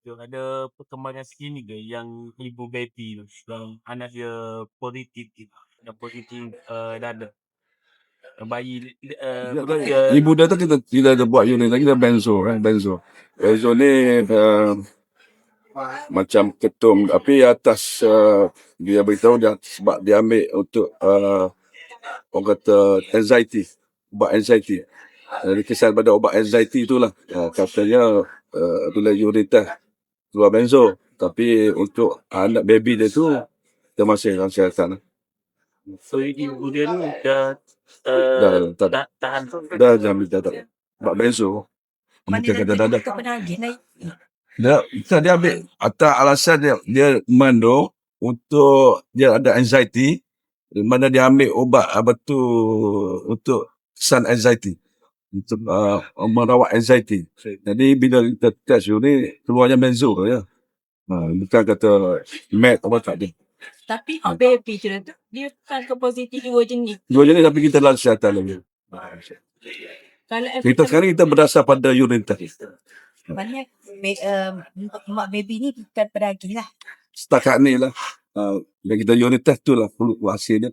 tu ada perkembangan sekini ke yang ibu baby tu yang anak dia positif yang positif dada bayi Ibu dia tu kita ada buat unit lagi, kita benzo ni macam ketum, tapi atas dia beritahu dia sebab dia ambil untuk orang kata ubat anxiety. Jadi kesan pada ubat anxiety itulah katanya bila unit test keluar benzo, tapi untuk anak baby dia tu dia masih dalam siasatan. So ibu dia ni dah tahan dah ambil dadah buat benzo. Mana Dadah. ke penagih naik. Dia ambil atas alasan dia mandung untuk dia ada anxiety, mana dia ambil ubat apa tu untuk kesan anxiety, untuk merawat anxiety. Jadi bila kita test ni keluarnya benzo ya. Bukan kata med apa tak ada. Tapi baby tu dia kan ke positif dua jenis Tapi kita dalam kesihatan lagi. kalau Sekarang kita berdasar pada urine test. maknanya mak baby ni bukan penagih lah Setakat ni lah. Bila kita unit test tu lah hasil dia.